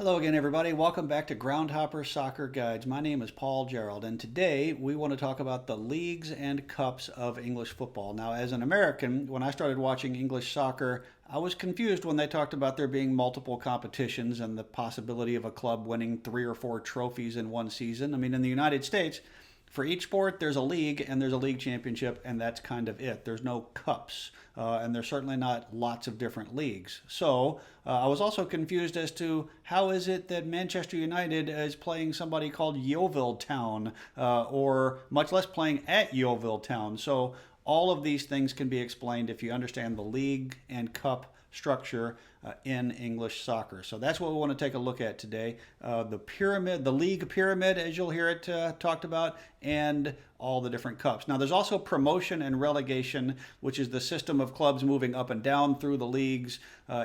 Hello again, everybody. Welcome back to Groundhopper Soccer Guides. My name is Paul Gerald, and today we want to talk about the leagues and cups of English football. Now, as an American, when I started watching English soccer, I was confused when they talked about there being multiple competitions and the possibility of a club winning 3 or 4 trophies in one season. I mean, in the United States, for each sport, there's a league and there's a league championship, and that's kind of it. There's no cups, and there's certainly not lots of different leagues. So I was also confused as to how is it that Manchester United is playing somebody called Yeovil Town, or much less playing at Yeovil Town. So all of these things can be explained if you understand the league and cup structure in English soccer. So that's what we want to take a look at today. The pyramid, the league pyramid, as you'll hear it talked about, and all the different cups. Now, there's also promotion and relegation, which is the system of clubs moving up and down through the leagues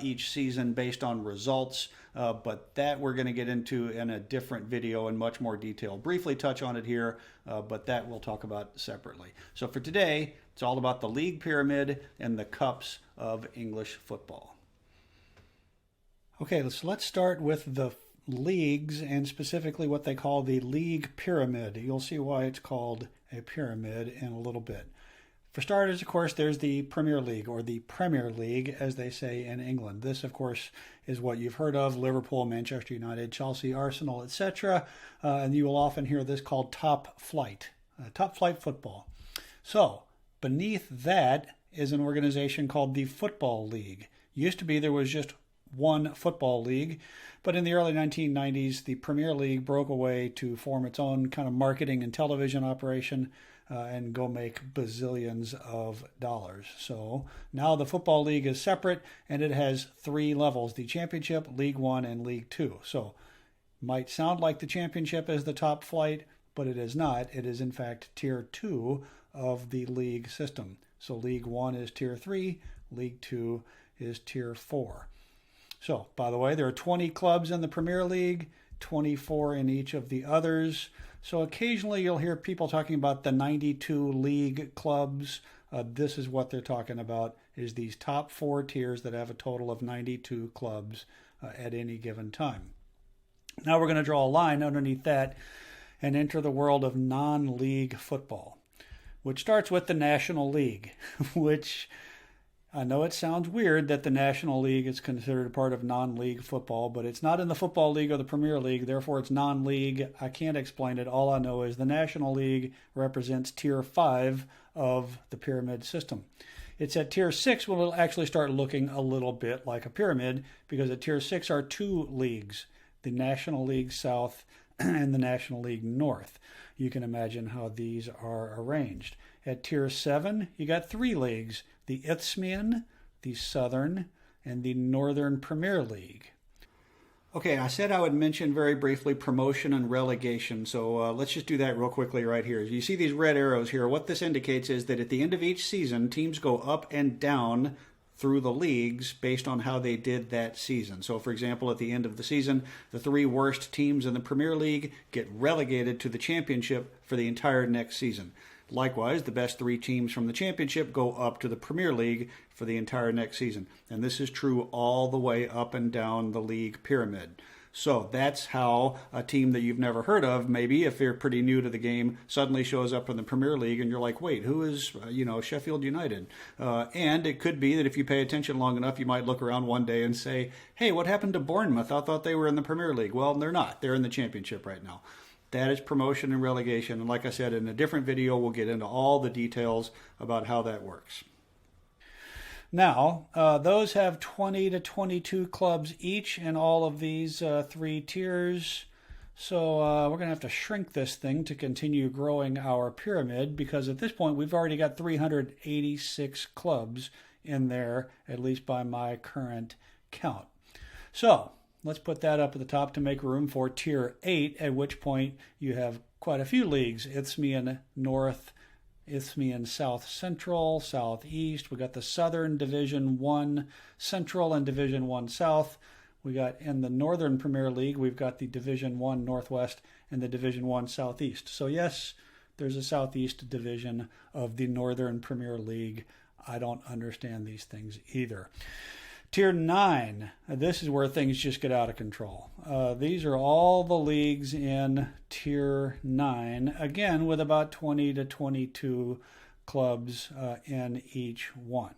each season based on results. But that we're going to get into in a different video in much more detail. Briefly touch on it here, but that we'll talk about separately. So for today, it's all about the league pyramid and the cups of English football. Okay, let's start with the leagues and specifically what they call the league pyramid. You'll see why it's called a pyramid in a little bit. For starters, of course, there's the Premier League, or the Premier League, as they say in England. This, of course, is what you've heard of: Liverpool, Manchester United, Chelsea, Arsenal, etc. And you will often hear this called top flight football. So beneath that is an organization called the Football League. Used to be there was just one football league, but in the early 1990s, the Premier League broke away to form its own kind of marketing and television operation and go make bazillions of dollars. So now the Football League is separate, and it has 3 levels: the Championship, League One, and League Two. So might sound like the Championship is the top flight, but it is not. It is in fact Tier 2 of the league system. So League One is Tier 3, League Two is Tier 4. So, by the way, there are 20 clubs in the Premier League, 24 in each of the others. So occasionally you'll hear people talking about the 92 league clubs. This is what they're talking about, is these top 4 tiers that have a total of 92 clubs at any given time. Now we're going to draw a line underneath that and enter the world of non-league football, which starts with the National League, which I know it sounds weird that the National League is considered a part of non-league football, but it's not in the Football League or the Premier League, therefore it's non-league. I can't explain it. All I know is the National League represents Tier 5 of the pyramid system. It's at Tier 6 when we'll actually start looking a little bit like a pyramid, because at Tier 6 are 2 leagues, the National League South and the National League North. You can imagine how these are arranged. At Tier 7, you got 3 leagues: the Isthmian, the Southern, and the Northern Premier League. Okay, I said I would mention very briefly promotion and relegation, so let's just do that real quickly right here. You see these red arrows here. What this indicates is that at the end of each season, teams go up and down through the leagues based on how they did that season. So, for example, at the end of the season, the 3 worst teams in the Premier League get relegated to the Championship for the entire next season. Likewise, the best 3 teams from the Championship go up to the Premier League for the entire next season. And this is true all the way up and down the league pyramid. So that's how a team that you've never heard of, maybe if they're pretty new to the game, suddenly shows up in the Premier League and you're like, wait, who is, Sheffield United? And it could be that if you pay attention long enough, you might look around one day and say, hey, what happened to Bournemouth? I thought they were in the Premier League. Well, they're not. They're in the Championship right now. That is promotion and relegation. And like I said, in a different video, we'll get into all the details about how that works. Now, those have 20 to 22 clubs each in all of these 3 tiers. So we're going to have to shrink this thing to continue growing our pyramid, because at this point we've already got 386 clubs in there, at least by my current count. So let's put that up at the top to make room for Tier 8, at which point you have quite a few leagues: Isthmian North, Isthmian South Central, Southeast. We got the Southern Division 1 Central and Division 1 South. We got in the Northern Premier League, we've got the Division 1 Northwest and the Division 1 Southeast. So yes, there's a Southeast division of the Northern Premier League. I don't understand these things either. Tier 9, this is where things just get out of control. These are all the leagues in Tier 9, again with about 20 to 22 clubs in each one.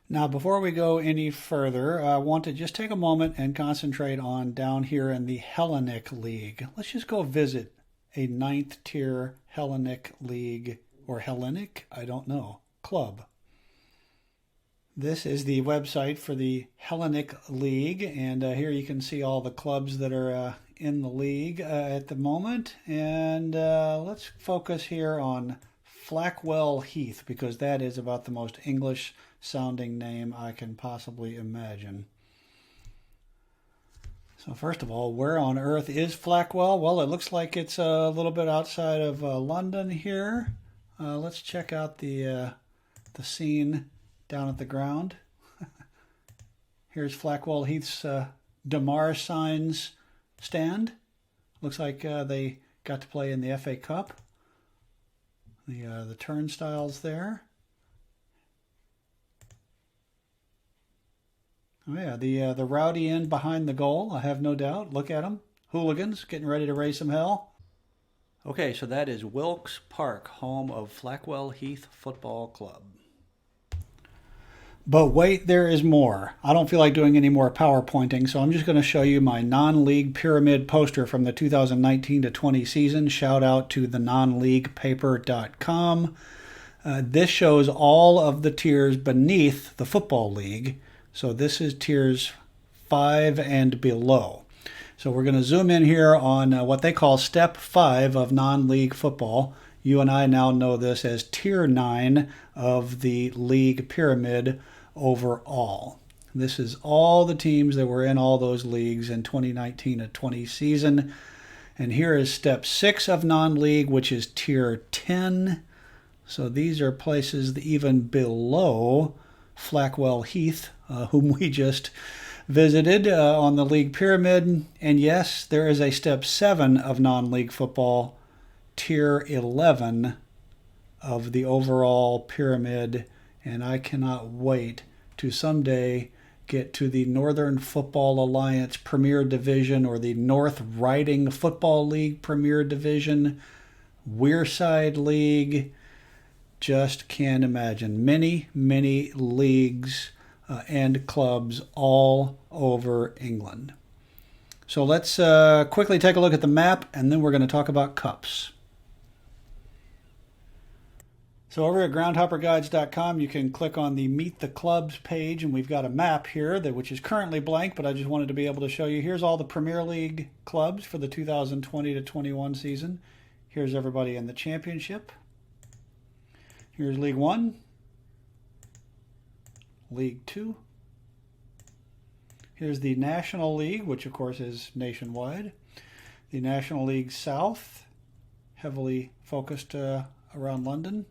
Now, before we go any further, I want to just take a moment and concentrate on down here in the Hellenic League. Let's just go visit a 9th tier Hellenic League, or Hellenic, I don't know, club. This is the website for the Hellenic League, and here you can see all the clubs that are in the league at the moment. And let's focus here on Flackwell Heath, because that is about the most English sounding name I can possibly imagine. So first of all, where on earth is Flackwell? Well, it looks like it's a little bit outside of London here. Let's check out the scene down at the ground. Here's Flackwell Heath's Damar Signs stand. Looks like they got to play in the FA Cup. The turnstiles there. Oh yeah, the rowdy end behind the goal, I have no doubt. Look at them. Hooligans getting ready to raise some hell. Okay, so that is Wilkes Park, home of Flackwell Heath Football Club. But wait, there is more. I don't feel like doing any more PowerPointing, so I'm just going to show you my non-league pyramid poster from the 2019-20 season. Shout out to the nonleaguepaper.com. This shows all of the tiers beneath the football league. So this is tiers 5 and below. So we're going to zoom in here on what they call step 5 of non-league football. You and I now know this as tier 9 of the league pyramid overall. This is all the teams that were in all those leagues in 2019-20 season. And here is step 6 of non-league, which is tier 10. So these are places even below Flackwell Heath, whom we just visited on the league pyramid. And yes, there is a step 7 of non-league football, tier 11 of the overall pyramid. And I cannot wait to someday get to the Northern Football Alliance Premier Division, or the North Riding Football League Premier Division, Wearside League. Just can't imagine. Many, many leagues and clubs all over England. So let's quickly take a look at the map, and then we're going to talk about cups. So over at groundhopperguides.com, you can click on the Meet the Clubs page, and we've got a map here which is currently blank, but I just wanted to be able to show you. Here's all the Premier League clubs for the 2020-21 season. Here's everybody in the championship. Here's League 1, League 2. Here's the National League, which of course is nationwide. The National League South, heavily focused around London.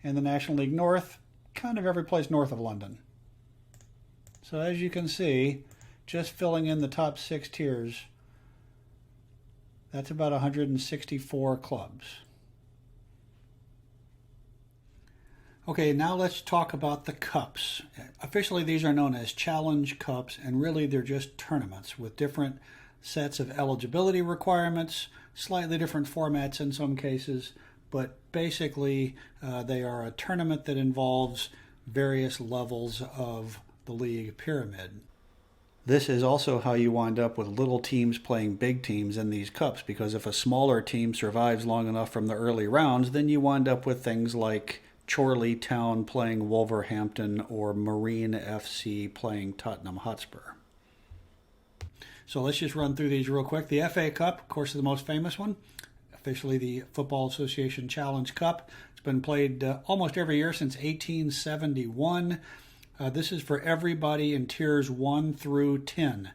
And the National League North, kind of every place north of London. So as you can see, just filling in the top 6 tiers, that's about 164 clubs. Okay, now let's talk about the cups. Officially, these are known as Challenge Cups, and really they're just tournaments with different sets of eligibility requirements, slightly different formats in some cases, but basically they are a tournament that involves various levels of the league pyramid. This is also how you wind up with little teams playing big teams in these cups, because if a smaller team survives long enough from the early rounds, then you wind up with things like Chorley Town playing Wolverhampton, or Marine FC playing Tottenham Hotspur. So let's just run through these real quick. The FA Cup, of course, is the most famous one. Officially the Football Association Challenge Cup. It's been played almost every year since 1871. This is for everybody in tiers 1 through 10.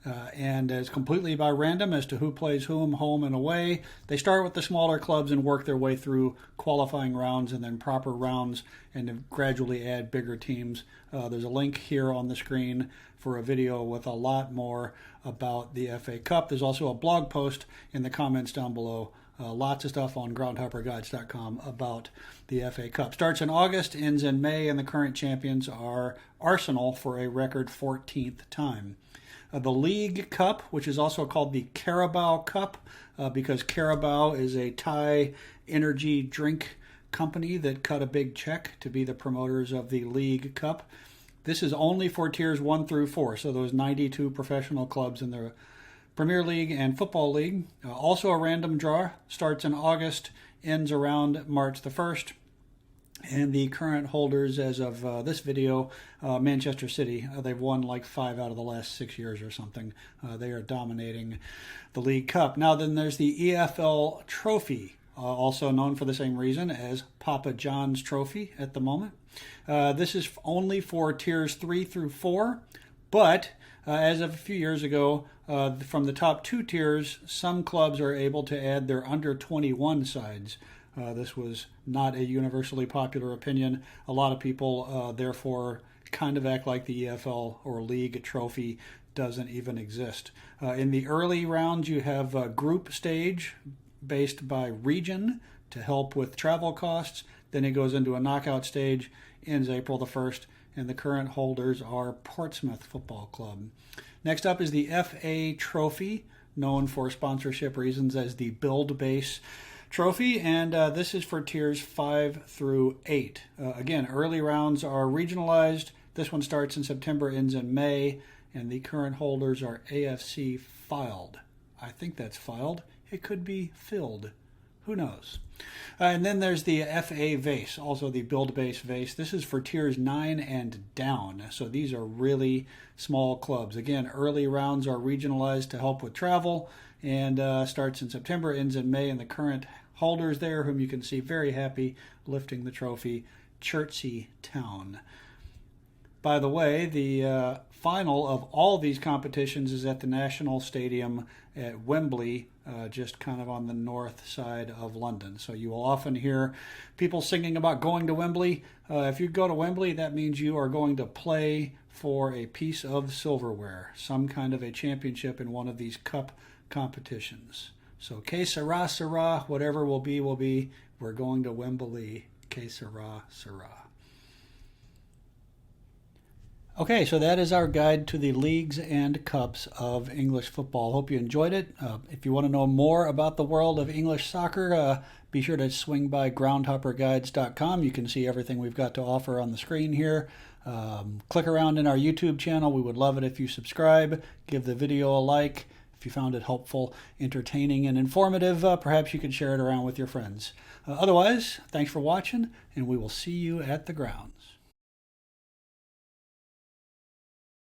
And it's completely by random as to who plays whom, home and away. They start with the smaller clubs and work their way through qualifying rounds and then proper rounds, and gradually add bigger teams. There's a link here on the screen for a video with a lot more about the FA Cup. There's also a blog post in the comments down below Lots of stuff on groundhopperguides.com about the FA Cup. Starts in August, ends in May, and the current champions are Arsenal for a record 14th time. The League Cup, which is also called the Carabao Cup, because Carabao is a Thai energy drink company that cut a big check to be the promoters of the League Cup. This is only for tiers 1 through 4, so those 92 professional clubs in the Premier League and Football League. Also a random draw, starts in August, ends around March the 1st. And the current holders as of this video, Manchester City, they've won like 5 out of the last 6 years or something. They are dominating the League Cup. Now then there's the EFL Trophy, also known for the same reason as Papa John's Trophy at the moment. This is only for tiers 3 through 4, but as of a few years ago, from the top 2 tiers, some clubs are able to add their under 21 sides. This was not a universally popular opinion. A lot of people, therefore, kind of act like the EFL or League Trophy doesn't even exist. In the early rounds, you have a group stage based by region to help with travel costs. Then it goes into a knockout stage, ends April the 1st, and the current holders are Portsmouth Football Club. Next up is the FA Trophy, known for sponsorship reasons as the Build Base Trophy, and this is for tiers 5 through 8. Again, early rounds are regionalized. This one starts in September, ends in May, and the current holders are AFC Filed. I think that's filed. It could be filled. Who knows? And then there's the FA Vase, also the Build Base Vase. This is for tiers 9 and down. So these are really small clubs. Again, early rounds are regionalized to help with travel and starts in September, ends in May. And the current holders there, whom you can see very happy lifting the trophy, Chertsey Town. By the way, the final of all these competitions is at the National Stadium at Wembley, just kind of on the north side of London. So you will often hear people singing about going to Wembley. If you go to Wembley, that means you are going to play for a piece of silverware, some kind of a championship in one of these cup competitions. So que sera, sera, whatever will be, we're going to Wembley. Que sera, sera. Okay, so that is our guide to the leagues and cups of English football. Hope you enjoyed it. If you want to know more about the world of English soccer, be sure to swing by groundhopperguides.com. You can see everything we've got to offer on the screen here. Click around in our YouTube channel. We would love it if you subscribe. Give the video a like. If you found it helpful, entertaining, and informative, perhaps you could share it around with your friends. Otherwise, thanks for watching, and we will see you at the grounds.